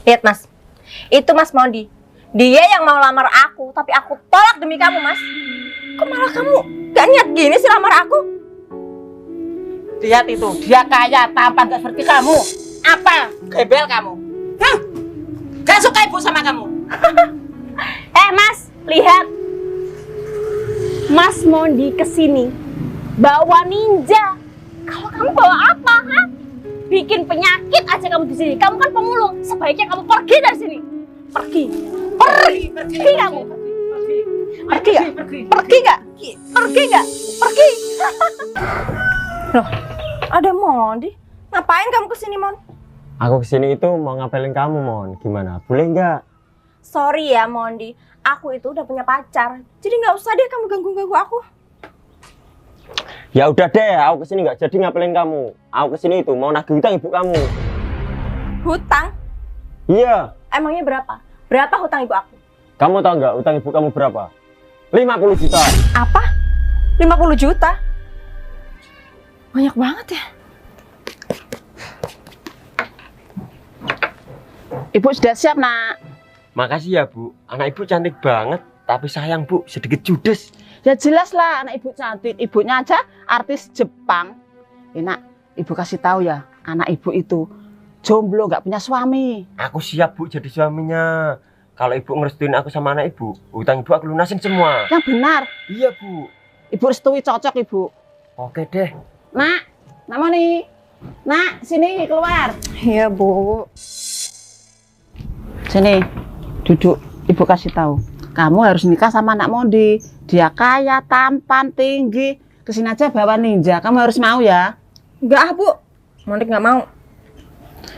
Lihat Mas, itu Mas Mondi. Dia yang mau lamar aku, tapi aku tolak demi kamu Mas. Kok malah kamu gak niat gini sih lamar aku? Lihat itu, dia kaya, tampan gak seperti kamu. Apa? Gembel kamu. Hah? Gak suka ibu sama kamu. Mas, lihat. Mas Mondi kesini bawa ninja. Kalau kamu bawa apa, ha? Bikin penyakit aja kamu di sini. Kamu kan pemulung. Sebaiknya kamu pergi dari sini. Pergi kamu. Pergi nggak? Pergi. Loh, ada Mondi. Ngapain kamu kesini, Mon? Aku kesini itu mau ngapelin kamu, Mon. Gimana? Boleh nggak? Sorry ya, Mondi. Aku itu udah punya pacar. Jadi nggak usah deh kamu ganggu-ganggu aku. Ya udah deh, aku kesini nggak jadi ngapelin kamu. Aku kesini itu mau nagih hutang ibu kamu. Hutang? Iya. Emangnya berapa? Berapa hutang ibu aku? Kamu tahu nggak hutang ibu kamu berapa? 50 juta. Apa? 50 juta? Banyak banget ya. Ibu sudah siap, Nak. Makasih ya, Bu. Anak ibu cantik banget. Tapi sayang, Bu, sedikit judes. Ya jelas lah, anak ibu cantik. Ibunya aja artis Jepang. Nak, ibu kasih tahu ya, anak ibu itu jomblo, nggak punya suami. Aku siap, Bu, jadi suaminya. Kalau ibu ngerestuin aku sama anak ibu, hutang ibu aku lunasin semua. Yang benar. Iya, Bu. Ibu restui, cocok ibu. Oke deh. Nak mau nih. Nak, sini keluar. Iya, Bu. Sini, duduk. Ibu kasih tahu. Kamu harus nikah sama anak Mondi. Dia kaya, tampan, tinggi. Kesini aja bawa ninja. Kamu harus mau ya. Enggak, Bu. Mondi nggak mau.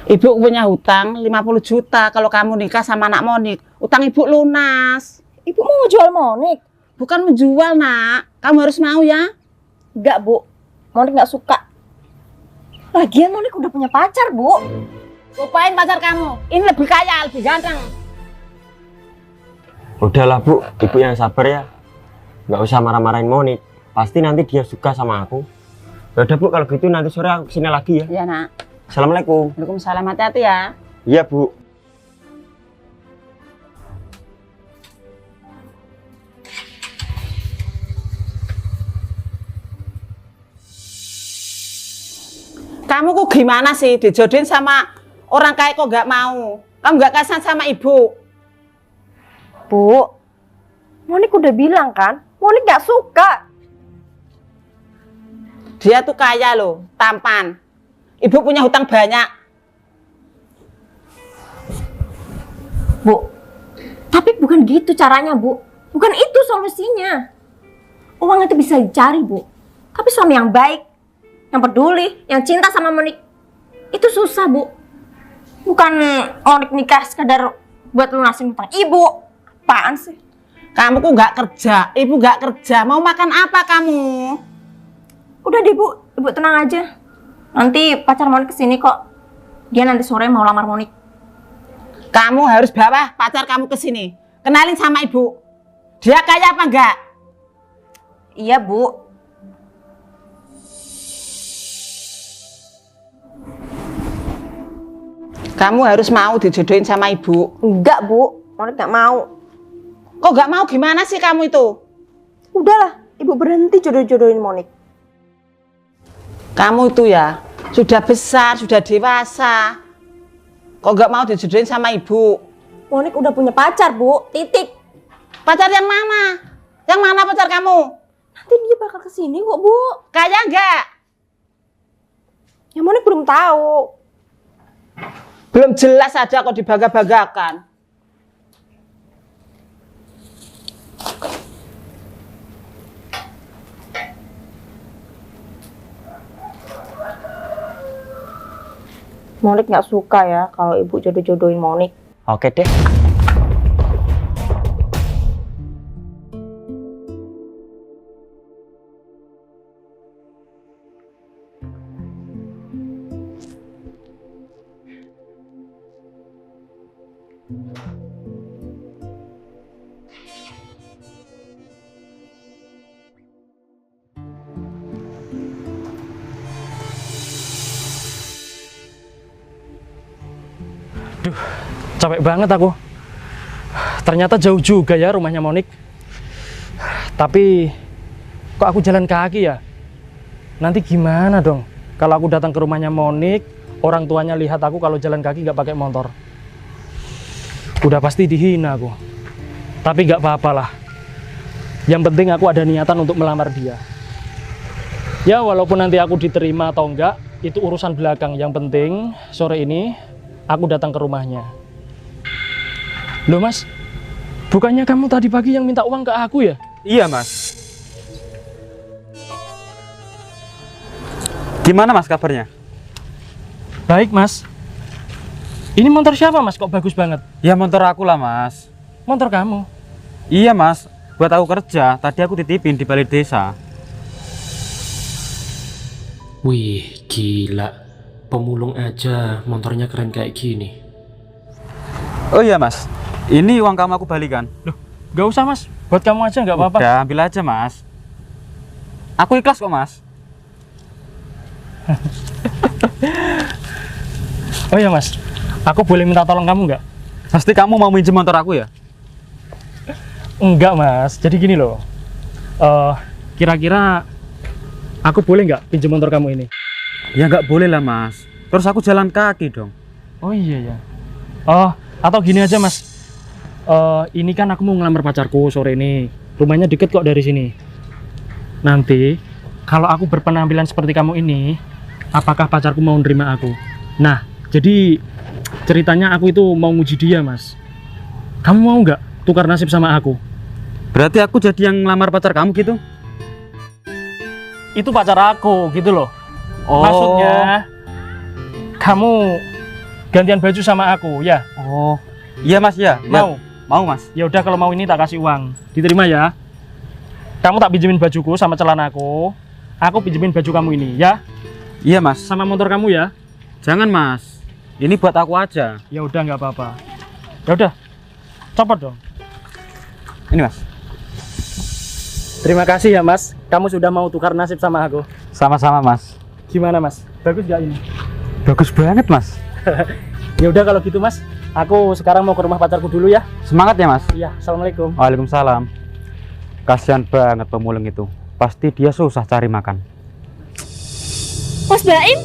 Ibu punya hutang 50 juta. Kalau kamu nikah sama anak Monik, hutang ibu lunas. Ibu mau jual Monik? Bukan menjual, Nak. Kamu harus mau ya. Enggak, Bu. Monik nggak suka. Lagian Monik udah punya pacar, Bu. Lupain pacar kamu. Ini lebih kaya, lebih ganteng. Udahlah, Bu. Ibu yang sabar ya. Nggak usah marah-marahin Monik. Pasti nanti dia suka sama aku. Ya udah, Bu, kalau gitu nanti sore aku kesini lagi ya. Iya, Nak. Assalamualaikum. Waalaikumsalam, hati-hati ya. Iya, Bu. Kamu kok gimana sih dijodohin sama orang kaya kok nggak mau? Kamu nggak kasihan sama ibu? Bu, Monik udah bilang kan, Monik nggak suka. Dia tuh kaya loh, tampan. Ibu punya hutang banyak. Bu, tapi bukan gitu caranya, Bu. Bukan itu solusinya. Uang itu bisa dicari, Bu. Tapi suami yang baik, yang peduli, yang cinta sama Monik, itu susah, Bu. Bukan Monik nikah sekedar buat lunasin hutang ibu. Apaan sih? Kamu kok nggak kerja? Ibu nggak kerja. Mau makan apa kamu? Udah deh, Bu. Ibu tenang aja. Nanti pacar Monik kesini kok. Dia nanti sore mau lamar Monik. Kamu harus bawa pacar kamu ke sini. Kenalin sama ibu. Dia kaya apa enggak? Iya, Bu. Kamu harus mau dijodohin sama ibu. Enggak, Bu. Monik nggak mau. Kok nggak mau gimana sih kamu itu? Udahlah, Ibu berhenti jodoh-jodohin Monik. Kamu itu ya, sudah besar, sudah dewasa. Kok nggak mau dijodohin sama ibu? Monik udah punya pacar, Bu. Titik. Pacar yang mana? Yang mana pacar kamu? Nanti dia bakal kesini kok, Bu. Kaya enggak? Ya Monik belum tahu. Belum jelas aja kok dibangga-banggakan. Monik nggak suka ya kalau Ibu jodoh-jodohin Monik. Oke deh. Capek banget aku. Ternyata jauh juga ya rumahnya Monik. Tapi kok aku jalan kaki ya? Nanti gimana dong kalau aku datang ke rumahnya Monik, orang tuanya lihat aku kalau jalan kaki nggak pakai motor. Udah pasti dihina aku. Tapi nggak apa-apa lah. Yang penting aku ada niatan untuk melamar dia. Ya walaupun nanti aku diterima atau enggak, itu urusan belakang. Yang penting sore ini aku datang ke rumahnya. Loh Mas, bukannya kamu tadi pagi yang minta uang ke aku ya? Iya Mas. Gimana Mas kabarnya? Baik Mas. Ini motor siapa Mas? Kok bagus banget? Ya motor aku lah Mas. Motor kamu? Iya Mas, buat aku kerja. Tadi aku titipin di balai desa. Wih, gila. Pemulung aja motornya keren kayak gini. Oh iya Mas, ini uang kamu aku balikan. Loh, gak usah Mas. Buat kamu aja nggak apa-apa. Udah, ambil aja Mas. Aku ikhlas kok Mas. Oh iya Mas, aku boleh minta tolong kamu nggak? Pasti kamu mau minjem motor aku ya? Enggak Mas, jadi gini loh. Kira-kira aku boleh nggak pinjam motor kamu ini? Ya nggak boleh lah Mas. Terus aku jalan kaki dong. Oh iya ya. Oh, atau gini aja Mas. Ini kan aku mau ngelamar pacarku sore ini. Rumahnya deket kok dari sini. Nanti kalau aku berpenampilan seperti kamu ini, apakah pacarku mau nerima aku? Nah, jadi ceritanya aku itu mau nguji dia Mas. Kamu mau nggak tukar nasib sama aku? Berarti aku jadi yang ngelamar pacar kamu gitu? Itu pacar aku gitu loh. Oh. Maksudnya kamu gantian baju sama aku ya? Oh. Iya Mas ya. Mau? Mau Mas. Ya udah kalau mau ini tak kasih uang. Diterima ya. Kamu tak pinjemin bajuku sama celanaku. Aku pinjemin baju kamu ini ya. Iya Mas. Sama motor kamu ya. Jangan Mas. Ini buat aku aja. Ya udah nggak apa-apa. Ya udah. Copot dong. Ini Mas. Terima kasih ya Mas. Kamu sudah mau tukar nasib sama aku. Sama-sama Mas. Gimana Mas? Bagus gak ini? Bagus banget Mas. Ya udah kalau gitu Mas. Aku sekarang mau ke rumah pacarku dulu ya. Semangat ya Mas. Iya. Assalamualaikum. Waalaikumsalam. Kasihan banget pemulung itu. Pasti dia susah cari makan. Mas Baim?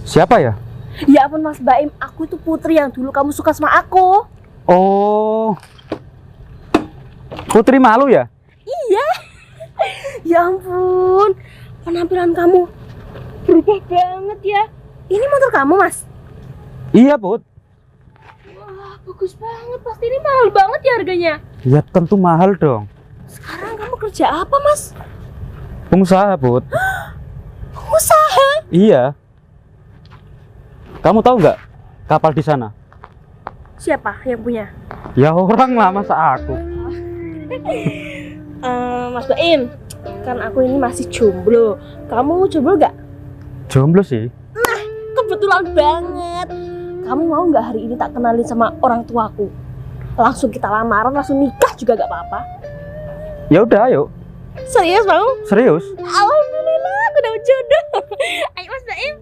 Siapa ya? Ya ampun Mas Baim, aku itu Putri yang dulu kamu suka sama aku. Oh. Putri Malu ya? Iya. Ya ampun, penampilan kamu berubah banget ya. Ini motor kamu Mas? Iya Put. Wah bagus banget, pasti ini mahal banget ya harganya. Ya tentu mahal dong. Sekarang kamu kerja apa Mas? Pengusaha Put. Usaha? Iya. Kamu tahu nggak kapal di sana? Siapa yang punya? Ya orang lah, masa aku. Mas Baim, kan aku ini masih jomblo. Kamu jomblo nggak? Jomblo sih. Kebetulan banget. Kamu mau nggak hari ini tak kenalin sama orang tuaku? Langsung kita lamaran, langsung nikah juga nggak apa-apa. Ya udah, ayo. Serius mau? Serius? Alhamdulillah, aku udah jodoh. Ayo Mas Baim.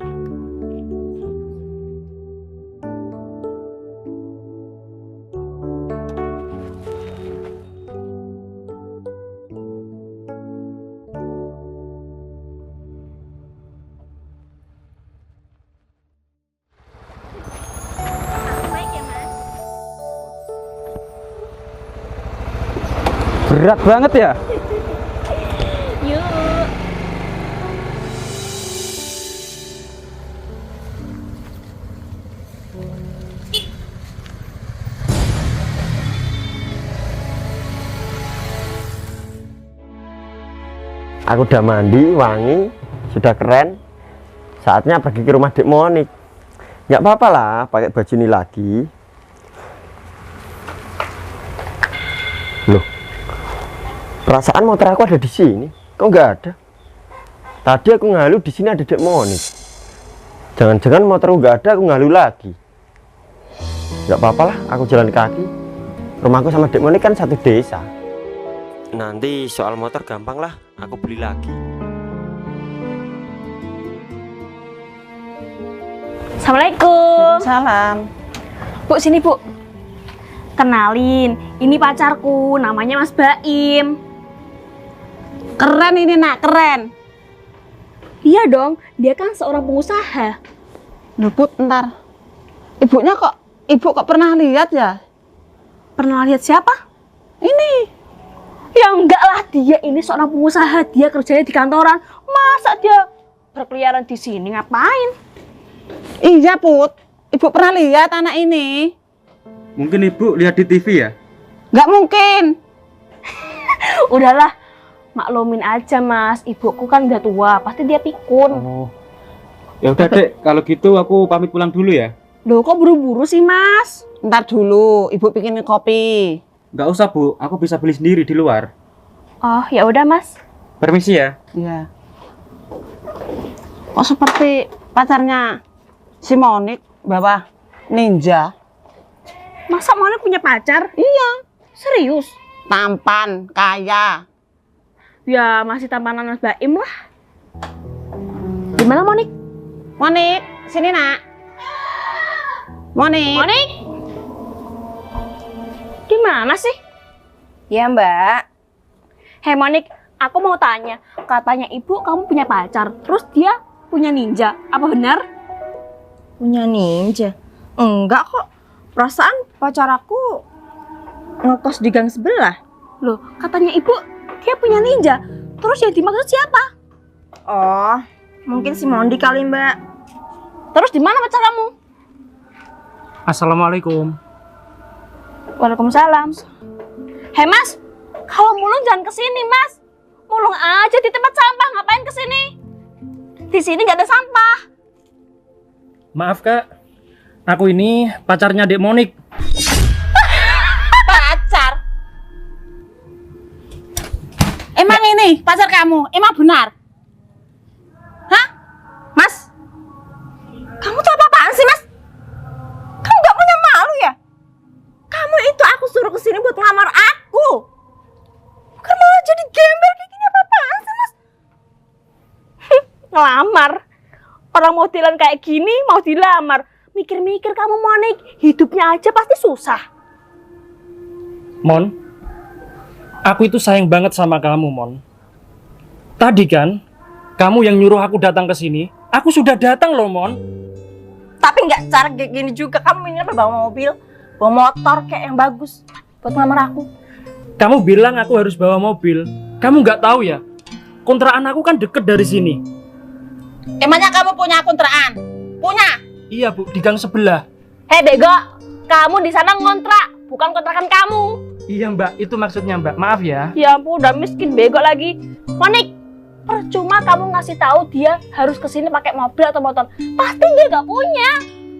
Berat banget ya? Yuk. Aku udah mandi, wangi, sudah keren. Saatnya pergi ke rumah Dek Monik. Nggak apa-apa lah, pakai baju ini lagi. Loh, perasaan motor aku ada di sini. Kok nggak ada? Tadi aku ngalu di sini ada Dek Monik. Jangan-jangan motorku nggak ada, aku ngalu lagi. Nggak apa-apa lah, aku jalan kaki. Rumahku sama Dek Monik kan satu desa. Nanti soal motor gampang lah, aku beli lagi. Assalamualaikum. Salam. Bu, sini Bu. Kenalin, ini pacarku, namanya Mas Baim. Keren ini nak, keren. Iya dong, dia kan seorang pengusaha. Loh Put, ntar. Ibu kok pernah lihat ya? Pernah lihat siapa? Ini. Ya enggak lah, dia ini seorang pengusaha, dia kerjanya di kantoran. Masa dia berkeliaran di sini ngapain? Iya Put, ibu pernah lihat anak ini. Mungkin ibu lihat di TV ya? Nggak mungkin. Udahlah, maklumin aja Mas, ibuku kan udah tua, pasti dia pikun. Oh. Ya udah Dek, kalau gitu aku pamit pulang dulu ya. Loh kok buru-buru sih Mas? Ntar dulu, ibu bikinin kopi. Nggak usah Bu, aku bisa beli sendiri di luar. Oh ya udah Mas. Permisi ya. Iya. Kok seperti pacarnya si Monik bawa ninja? Masa Monik punya pacar? Iya. Serius? Tampan, kaya. Ya masih tampanan Mas Baim lah. Gimana Monik? Monik, sini nak. Monik. Monik? Gimana sih? Ya Mbak. Hei Monik, aku mau tanya. Katanya ibu kamu punya pacar, terus dia punya ninja. Apa benar? Punya ninja? Enggak kok. Perasaan pacar aku ngekos di gang sebelah. Loh, katanya ibu dia punya ninja. Terus yang dimaksud siapa? Oh, mungkin si Mondi kali Mbak. Terus di mana pacar kamu? Assalamualaikum. Waalaikumsalam. Hei Mas, kalau mulung jangan kesini Mas. Mulung aja di tempat sampah, ngapain kesini? Di sini nggak ada sampah. Maaf Kak, aku ini pacarnya Dek Monik. Pacar? Emang ini pacar kamu? Emang benar? Hah? Mas, kamu tuh apa-apaan sih Mas? Kamu gak punya malu ya? Kamu itu aku suruh kesini buat ngelamar aku. Bukan malah jadi gembel kayak gini, apa-apaan sih Mas? Ngelamar. Orang modelan kayak gini mau dilamar. Mikir-mikir kamu Monik, hidupnya aja pasti susah. Mon, aku itu sayang banget sama kamu, Mon. Tadi kan, kamu yang nyuruh aku datang ke sini. Aku sudah datang loh, Mon. Tapi nggak cara kayak gini juga. Kamu ini apa bawa mobil, bawa motor kayak yang bagus buat ngelamar aku. Kamu bilang aku harus bawa mobil. Kamu nggak tahu ya, kontrakan aku kan deket dari sini. Emangnya kamu punya kontrakan? Punya? Iya, Bu, di gang sebelah. Hei bego, kamu di sana ngontrak, bukan kontrakan kamu. Iya, Mbak, itu maksudnya, Mbak. Maaf ya. Ya ampun, udah miskin bego lagi. Monik, percuma kamu ngasih tahu dia harus kesini pakai mobil atau motor. Pasti dia nggak punya.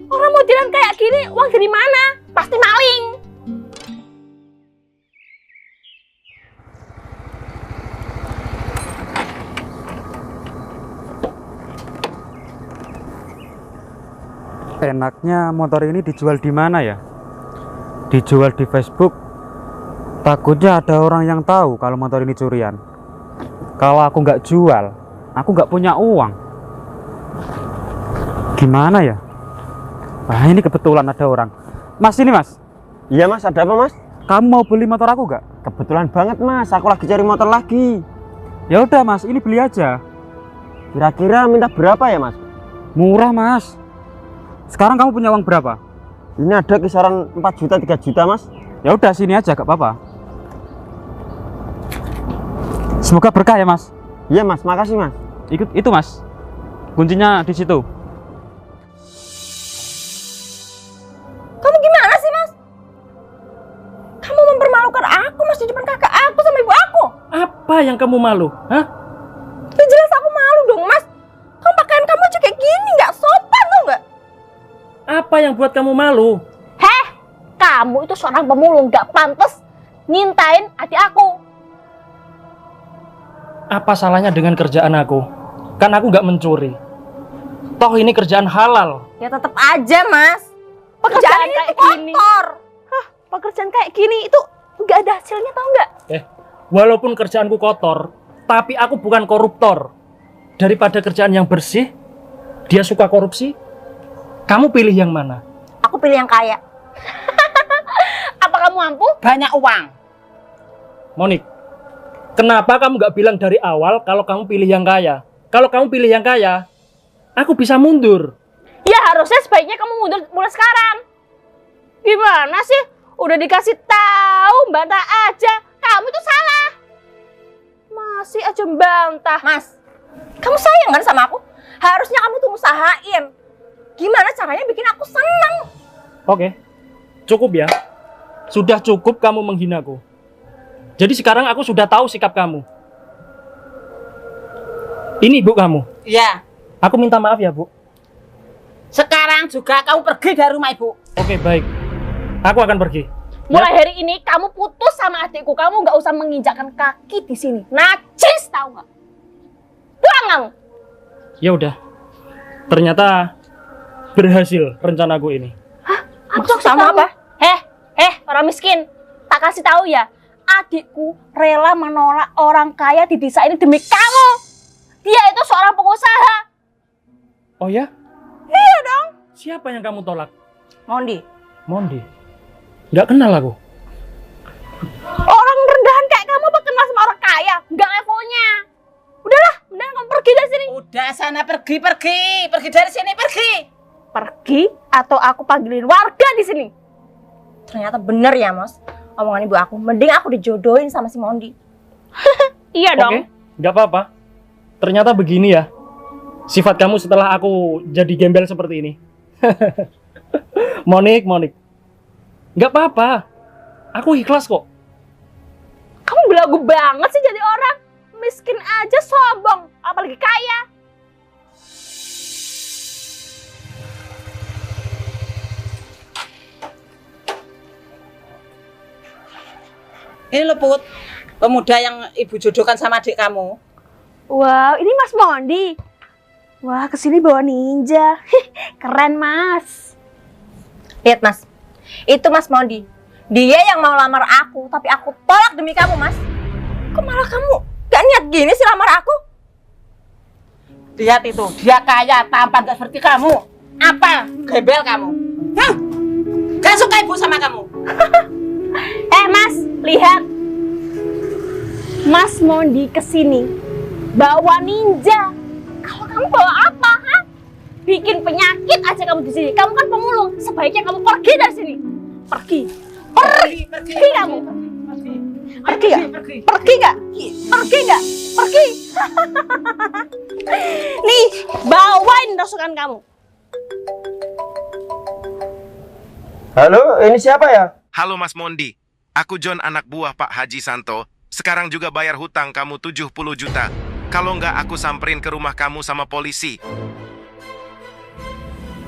Orang modelan kayak gini, uang dari mana? Pasti maling. Enaknya motor ini dijual di mana ya? Dijual di Facebook. Takutnya ada orang yang tahu kalau motor ini curian. Kalau aku nggak jual, aku nggak punya uang. Gimana ya? Wah, ini kebetulan ada orang. Mas, ini Mas. Iya Mas, ada apa Mas? Kamu mau beli motor aku nggak? Kebetulan banget Mas, aku lagi cari motor lagi. Ya udah Mas, ini beli aja. Kira-kira minta berapa ya Mas? Murah Mas. Sekarang kamu punya uang berapa? Ini ada kisaran 4 juta, 3 juta Mas. Ya udah sini aja, gak apa-apa. Semoga berkah ya Mas. Iya Mas, makasih Mas. Ikut itu Mas. Kuncinya di situ. Kamu gimana sih Mas? Kamu mempermalukan aku Mas di depan kakak aku sama ibu aku. Apa yang kamu malu? Hah? Ya jelas aku malu dong Mas. Kamu pakaian kamu aja kayak gini, nggak sopan tuh nggak? Apa yang buat kamu malu? Heh, kamu itu seorang pemulung, gak pantas nyintain adik aku. Apa salahnya dengan kerjaan aku? Kan aku nggak mencuri. Toh ini kerjaan halal. Ya tetap aja Mas. Pekerjaan Pekerjaan kayak itu gini. kotor. Pekerjaan kayak gini itu gak ada hasilnya, tau gak? Walaupun kerjaanku kotor, tapi aku bukan koruptor. Daripada kerjaan yang bersih, dia suka korupsi. Kamu pilih yang mana? Aku pilih yang kaya. Apa kamu mampu? Banyak uang. Monik, kenapa kamu nggak bilang dari awal kalau kamu pilih yang kaya? Kalau kamu pilih yang kaya, aku bisa mundur. Ya harusnya sebaiknya kamu mundur mulai sekarang. Gimana sih? Udah dikasih tahu, bantah aja. Kamu tuh salah. Masih aja bantah. Mas, kamu sayang kan sama aku? Harusnya kamu tuh usahain. Gimana caranya bikin aku senang? Oke, cukup ya. Sudah cukup kamu menghinaku. Jadi sekarang aku sudah tahu sikap kamu. Ini ibu kamu. Iya. Aku minta maaf ya, Bu. Sekarang juga kamu pergi dari rumah ibu. Oke, baik. Aku akan pergi. Mulai hari ini kamu putus sama adikku. Kamu nggak usah menginjakkan kaki di sini. Najis, tahu nggak? Pulang kamu. Ya udah. Ternyata berhasil rencanaku ini. Maksud sama kamu? apa? Orang miskin. Tak kasih tahu ya. Adikku rela menolak orang kaya di desa ini demi kamu. Dia itu seorang pengusaha. Oh ya? Iya dong. Siapa yang kamu tolak? Mondi. Mondi. Nggak kenal aku. Orang rendahan kayak kamu apa kenal sama orang kaya? Nggak levelnya. Udahlah, mending kamu pergi dari sini. Udah sana pergi dari sini pergi. Pergi atau aku panggilin warga di sini. Ternyata bener ya, Mas. Omongan ibu aku. Mending aku dijodohin sama si Mondi. Iya dong. Oke, nggak apa-apa. Ternyata begini ya. Sifat kamu setelah aku jadi gembel seperti ini. Monik. Nggak apa-apa. Aku ikhlas kok. Kamu belagu banget sih jadi orang. Miskin aja sombong, apalagi kaya. Ini loh Put, pemuda yang ibu jodohkan sama adik kamu. Wow, ini Mas Mondi. Wah, kesini bawa ninja. Keren, Mas. Lihat, Mas. Itu Mas Mondi. Dia yang mau lamar aku, tapi aku tolak demi kamu, Mas. Kok malah kamu gak niat gini sih lamar aku? Lihat itu, dia kaya, tampan gak seperti kamu. Apa? Gembel kamu. Hah? Gak suka ibu sama kamu. Mas, lihat. Mas Mondi kesini bawa ninja. Kalau kamu bawa apa, ha? Bikin penyakit aja kamu di sini. Kamu kan pemulung. Sebaiknya kamu pergi dari sini. Pergi kamu. Pergi nggak? Pergi. Nih, bawain rasukan kamu. Halo, ini siapa ya? Halo Mas Mondi, aku John anak buah Pak Haji Santo. Sekarang juga bayar hutang kamu 70 juta. Kalau nggak aku samperin ke rumah kamu sama polisi.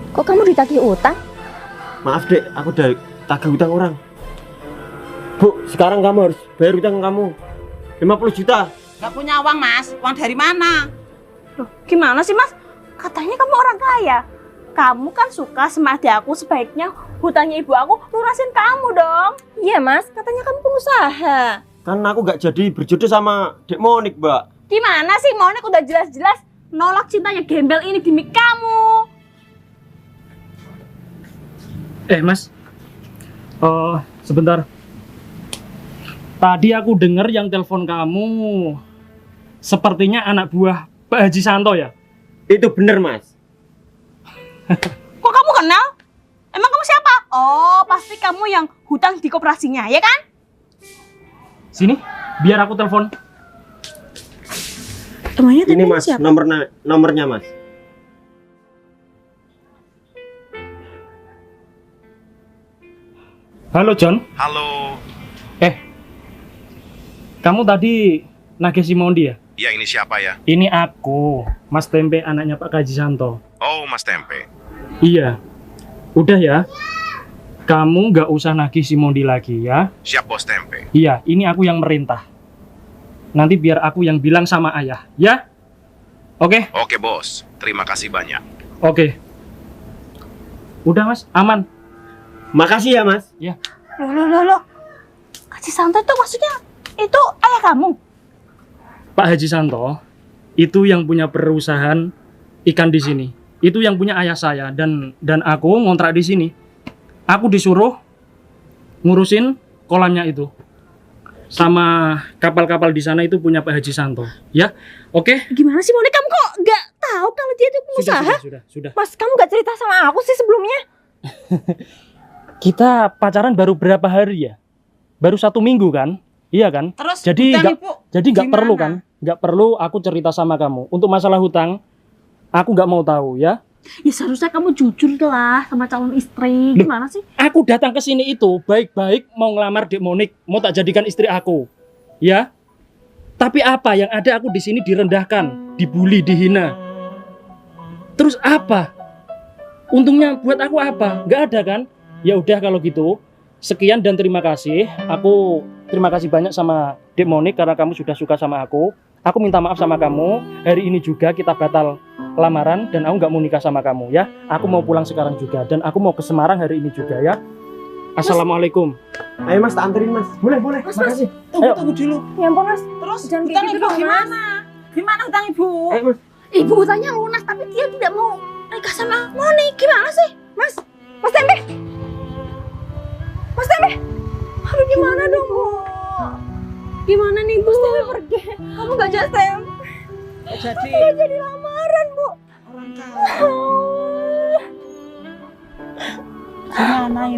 Kok kamu ditagih utang? Maaf dek, aku udah tagih utang orang. Bu, sekarang kamu harus bayar utang kamu 50 juta. Gak punya uang Mas, uang dari mana? Loh, gimana sih Mas? Katanya kamu orang kaya. Kamu kan suka sama adik aku, sebaiknya hutangnya ibu aku lunasin kamu dong. Iya, Mas. Katanya kamu pengusaha. Kan aku gak jadi berjodoh sama Dek Monik, Mbak. Gimana sih, Monik udah jelas-jelas nolak cintanya gembel ini demi kamu. Mas. Sebentar. Tadi aku dengar yang telepon kamu sepertinya anak buah Pak Haji Santo ya? Itu bener, Mas. Kok kamu kenal? Emang kamu siapa? Oh, pasti kamu yang hutang di koperasinya, ya kan? Sini, biar aku telepon. Emangnya Ini Mas, nomornya Mas. Halo John. Halo. Kamu tadi nagih si Mondi ya? Ya ini siapa ya? Ini aku, Mas Tempe, anaknya Pak Haji Santo. Oh Mas Tempe. Iya. Udah ya. Kamu nggak usah nagih si Mondi lagi ya. Siap Bos Tempe. Iya, ini aku yang merintah. Nanti biar aku yang bilang sama ayah, ya? Oke? Oke Bos, terima kasih banyak. Oke. Udah Mas, aman. Makasih ya, Mas. Ya. Loh. Haji Santo itu maksudnya, itu ayah kamu? Pak Haji Santo itu yang punya perusahaan ikan di sini. Itu yang punya ayah saya dan aku ngontrak di sini. Aku disuruh ngurusin kolamnya itu. Sama kapal-kapal di sana itu punya Pak Haji Santo, ya. Oke? Gimana sih Monik, kamu kok nggak tahu kalau dia itu pengusaha? Sudah. Mas, kamu gak cerita sama aku sih sebelumnya? Kita pacaran baru berapa hari ya? Baru 1 minggu kan? Iya kan? Terus Jadi hutang, nggak Ibu, nggak gimana? perlu kan? Nggak perlu aku cerita sama kamu. Untuk masalah hutang, aku nggak mau tahu ya. Ya seharusnya kamu jujur lah sama calon istri. Loh. Gimana sih? Aku datang ke sini itu baik-baik mau ngelamar Dek Monik, mau tak jadikan istri aku. Ya. Tapi apa yang ada aku di sini direndahkan, dibully, dihina. Terus apa? Untungnya buat aku apa? Nggak ada kan? Ya udah kalau gitu. Sekian dan terima kasih. Aku terima kasih banyak sama Dek Monik karena kamu sudah suka sama aku. Aku minta maaf sama kamu. Hari ini juga kita batal lamaran dan aku nggak mau nikah sama kamu ya. Aku mau pulang sekarang juga dan aku mau ke Semarang hari ini juga ya. Assalamualaikum. Ayo Mas, tak anterin Mas. Boleh. Mas, Makasih. Tunggu dulu. Ya ampun Mas, Terus jangan kayak hutang gitu Ibu dong, Mas. gimana? Gimana hutang Ibu? Ayo Mas. Ibu hutangnya lunas tapi dia tidak mau nikah sama Monik. Gimana sih? Mas Tempe. Mas Tempe. Aduh gimana dong, Bu? Gimana nih Bu? Mas Tempe pergi. Kamu gak jadi Jadi jadi lamaran, Bu. orang kaya. Gimana ini?